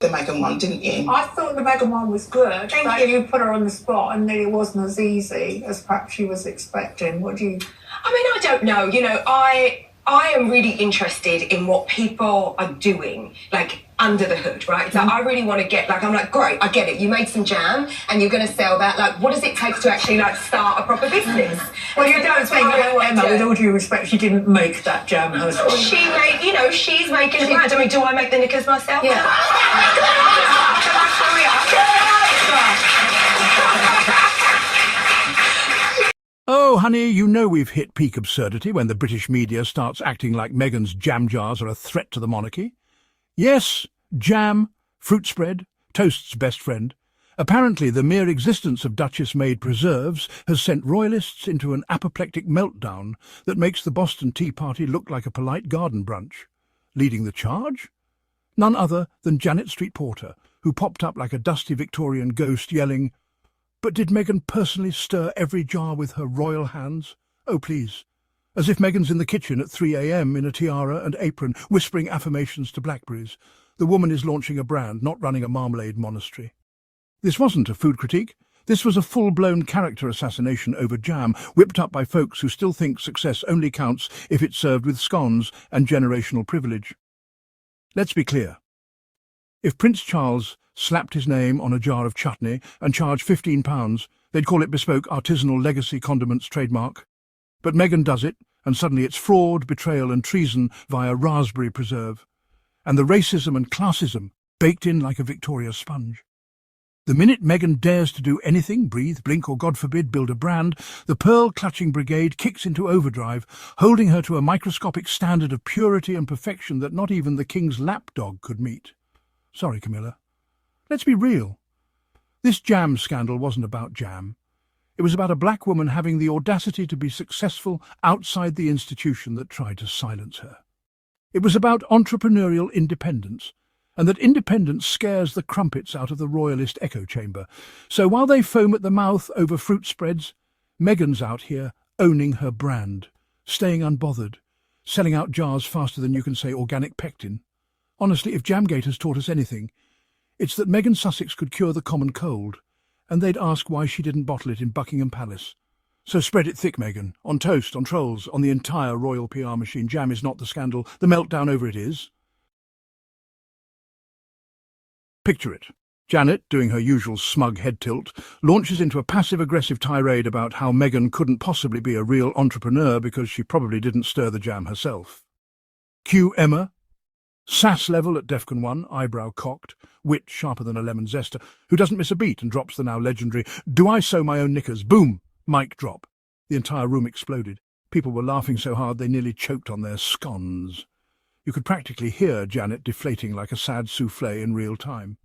the Meghan one, didn't you? I thought the Meghan one was good. Thank you. You put her on the spot and it wasn't as easy as perhaps she was expecting. What do you... I mean, I don't know. You know, I am really interested in what people are doing, like, under the hood, right? So I really want to get, like, I'm like, great, I get it. You made some jam and you're going to sell that. Like, what does it take to actually, like, start a proper business? Well, you don't think that Emma, with all due respect, she didn't make that jam herself. She made, you know, she's making a brand. I mean, do I make the knickers myself? Yeah. Oh, honey, you know we've hit peak absurdity when the British media starts acting like Meghan's jam jars are a threat to the monarchy. Yes, jam, fruit spread, toast's best friend. Apparently, the mere existence of Duchess-made preserves has sent royalists into an apoplectic meltdown that makes the Boston Tea Party look like a polite garden brunch. Leading the charge? None other than Janet Street Porter, who popped up like a dusty Victorian ghost yelling, "But did Meghan personally stir every jar with her royal hands? Oh, please." As if Meghan's in the kitchen at 3 a.m. in a tiara and apron, whispering affirmations to blackberries. The woman is launching a brand, not running a marmalade monastery. This wasn't a food critique. This was a full-blown character assassination over jam, whipped up by folks who still think success only counts if it's served with scones and generational privilege. Let's be clear. If Prince Charles slapped his name on a jar of chutney and charged £15, they'd call it bespoke artisanal legacy condiments trademark. But Meghan does it, and suddenly it's fraud, betrayal and treason via raspberry preserve. And the racism and classism baked in like a Victoria sponge. The minute Meghan dares to do anything, breathe, blink or, God forbid, build a brand, the pearl-clutching brigade kicks into overdrive, holding her to a microscopic standard of purity and perfection that not even the king's lapdog could meet. Sorry, Camilla. Let's be real. This jam scandal wasn't about jam. It was about a black woman having the audacity to be successful outside the institution that tried to silence her. It was about entrepreneurial independence, and that independence scares the crumpets out of the royalist echo chamber. So while they foam at the mouth over fruit spreads, Meghan's out here owning her brand, staying unbothered, selling out jars faster than you can say organic pectin. Honestly, if Jamgate has taught us anything, it's that Meghan Sussex could cure the common cold, and they'd ask why she didn't bottle it in Buckingham Palace. So spread it thick, Meghan, on toast, on trolls, on the entire royal PR machine. Jam is not the scandal, the meltdown over it is. Picture it. Janet, doing her usual smug head tilt, launches into a passive-aggressive tirade about how Meghan couldn't possibly be a real entrepreneur because she probably didn't stir the jam herself. Cue Emma. Sass level at Defcon 1, eyebrow cocked, wit sharper than a lemon zester, who doesn't miss a beat and drops the now legendary, "Do I sew my own knickers?" Boom! Mic drop. The entire room exploded. People were laughing so hard they nearly choked on their scones. You could practically hear Janet deflating like a sad soufflé in real time.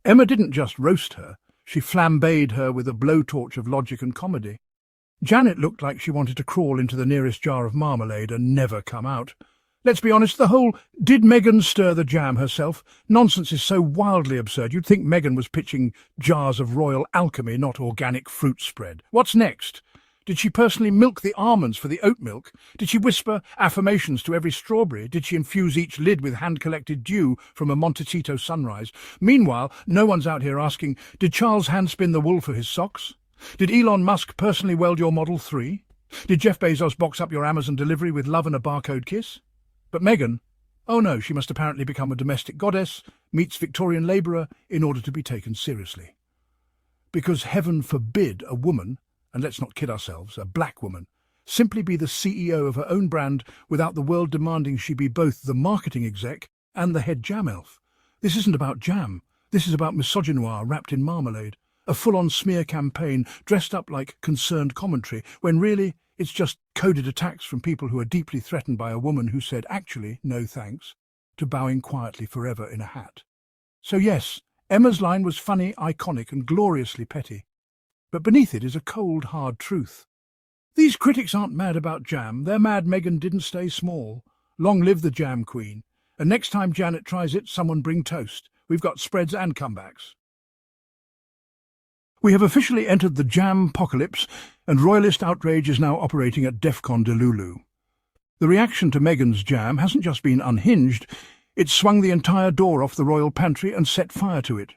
Emma didn't just roast her, she flambéed her with a blowtorch of logic and comedy. Janet looked like she wanted to crawl into the nearest jar of marmalade and never come out. Let's be honest, the whole "did Meghan stir the jam herself" nonsense is so wildly absurd you'd think Meghan was pitching jars of royal alchemy, not organic fruit spread. What's next? Did she personally milk the almonds for the oat milk? Did she whisper affirmations to every strawberry? Did she infuse each lid with hand-collected dew from a Montecito sunrise? Meanwhile, no one's out here asking, did Charles hand-spin the wool for his socks? Did Elon Musk personally weld your Model 3? Did Jeff Bezos box up your Amazon delivery with love and a barcode kiss? But Meghan, oh no, she must apparently become a domestic goddess, meets Victorian labourer in order to be taken seriously. Because heaven forbid a woman, and let's not kid ourselves, a black woman, simply be the CEO of her own brand without the world demanding she be both the marketing exec and the head jam elf. This isn't about jam. This is about misogynoir wrapped in marmalade, a full-on smear campaign dressed up like concerned commentary, when really it's just coded attacks from people who are deeply threatened by a woman who said, actually, no thanks, to bowing quietly forever in a hat. So yes, Emma's line was funny, iconic and gloriously petty. But beneath it is a cold, hard truth. These critics aren't mad about jam, they're mad Meghan didn't stay small. Long live the jam queen. And next time Janet tries it, someone bring toast. We've got spreads and comebacks. We have officially entered the jam-pocalypse, and royalist outrage is now operating at DEFCON Delulu. The reaction to Meghan's jam hasn't just been unhinged, It swung the entire door off the royal pantry and set fire to it.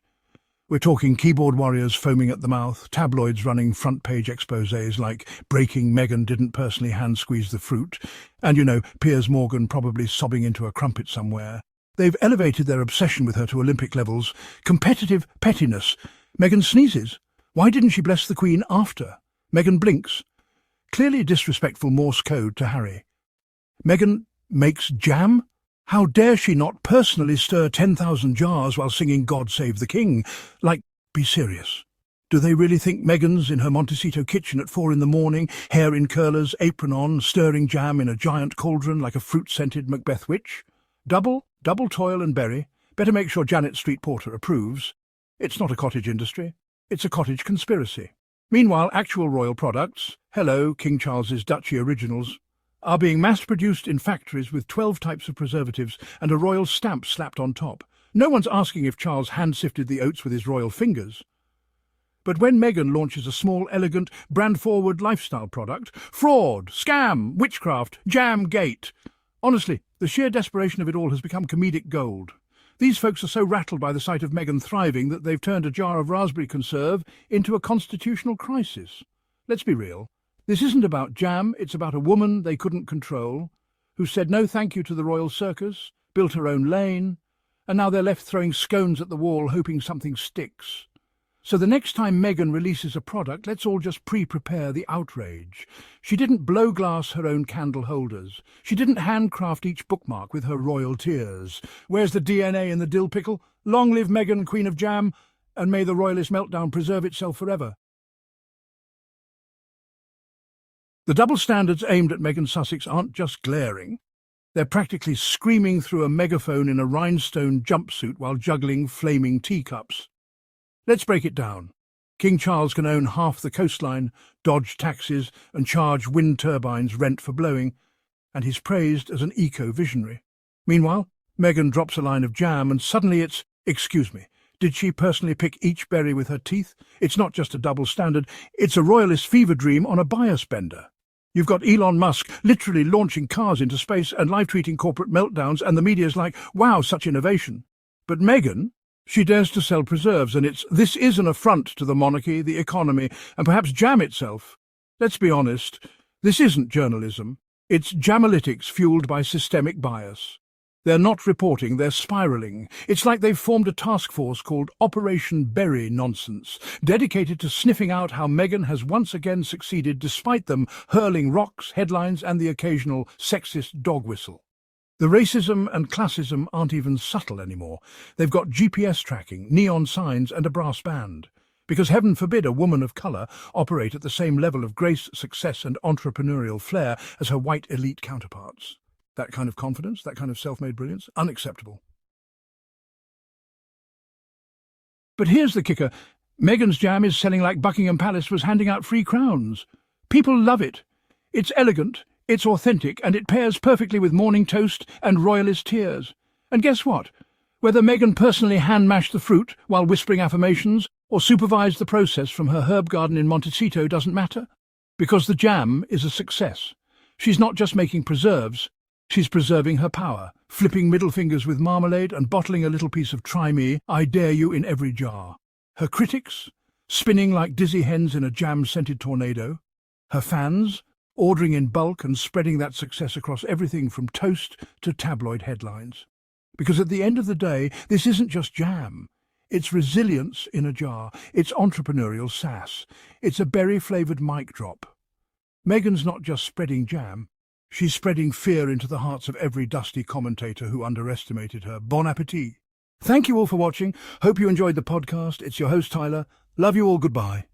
We're talking keyboard warriors foaming at the mouth, tabloids running front-page exposés like "Breaking Meghan didn't personally hand-squeeze the fruit," and, Piers Morgan probably sobbing into a crumpet somewhere. They've elevated their obsession with her to Olympic levels. Competitive pettiness. Meghan sneezes. Why didn't she bless the Queen after? Meghan blinks. Clearly disrespectful Morse code to Harry. Meghan makes jam? How dare she not personally stir 10,000 jars while singing "God Save the King"? Be serious. Do they really think Meghan's in her Montecito kitchen at 4 a.m, hair in curlers, apron on, stirring jam in a giant cauldron like a fruit-scented Macbeth witch? Double toil and berry. Better make sure Janet Street Porter approves. It's not a cottage industry. It's a cottage conspiracy. Meanwhile, actual royal products, hello, King Charles's Duchy Originals, are being mass-produced in factories with 12 types of preservatives and a royal stamp slapped on top. No one's asking if Charles hand-sifted the oats with his royal fingers. But when Meghan launches a small, elegant, brand-forward lifestyle product, fraud, scam, witchcraft, Jamgate. Honestly, the sheer desperation of it all has become comedic gold. These folks are so rattled by the sight of Meghan thriving that they've turned a jar of raspberry conserve into a constitutional crisis. Let's be real. This isn't about jam, it's about a woman they couldn't control, who said no thank you to the royal circus, built her own lane, and now they're left throwing scones at the wall hoping something sticks. So the next time Meghan releases a product, let's all just pre-prepare the outrage. She didn't blow glass her own candle holders. She didn't handcraft each bookmark with her royal tears. Where's the DNA in the dill pickle? Long live Meghan, Queen of Jam, and may the Royalist Meltdown preserve itself forever. The double standards aimed at Meghan Sussex aren't just glaring. They're practically screaming through a megaphone in a rhinestone jumpsuit while juggling flaming teacups. Let's break it down. King Charles can own half the coastline, dodge taxes and charge wind turbines rent for blowing, and he's praised as an eco-visionary. Meanwhile, Meghan drops a line of jam and suddenly it's, excuse me, did she personally pick each berry with her teeth? It's not just a double standard, it's a royalist fever dream on a bias bender. You've got Elon Musk literally launching cars into space and live-tweeting corporate meltdowns, and the media's like, wow, such innovation. But Meghan, she dares to sell preserves, and this is an affront to the monarchy, the economy, and perhaps jam itself. Let's be honest, this isn't journalism. It's jamalytics fueled by systemic bias. They're not reporting, they're spiralling. It's like they've formed a task force called Operation Berry Nonsense, dedicated to sniffing out how Meghan has once again succeeded despite them hurling rocks, headlines, and the occasional sexist dog whistle. The racism and classism aren't even subtle anymore. They've got GPS tracking, neon signs, and a brass band. Because heaven forbid a woman of colour operate at the same level of grace, success, and entrepreneurial flair as her white elite counterparts. That kind of confidence, that kind of self-made brilliance, unacceptable. But here's the kicker. Meghan's jam is selling like Buckingham Palace was handing out free crowns. People love it. It's elegant, it's authentic, and it pairs perfectly with morning toast and royalist tears. And guess what? Whether Meghan personally hand-mashed the fruit while whispering affirmations or supervised the process from her herb garden in Montecito doesn't matter, because the jam is a success. She's not just making preserves, she's preserving her power, flipping middle fingers with marmalade and bottling a little piece of "Try me, I dare you" in every jar. Her critics, spinning like dizzy hens in a jam-scented tornado. Her fans, ordering in bulk and spreading that success across everything from toast to tabloid headlines. Because at the end of the day, this isn't just jam. It's resilience in a jar. It's entrepreneurial sass. It's a berry-flavoured mic drop. Meghan's not just spreading jam. She's spreading fear into the hearts of every dusty commentator who underestimated her. Bon appétit. Thank you all for watching. Hope you enjoyed the podcast. It's your host, Tyler. Love you all. Goodbye.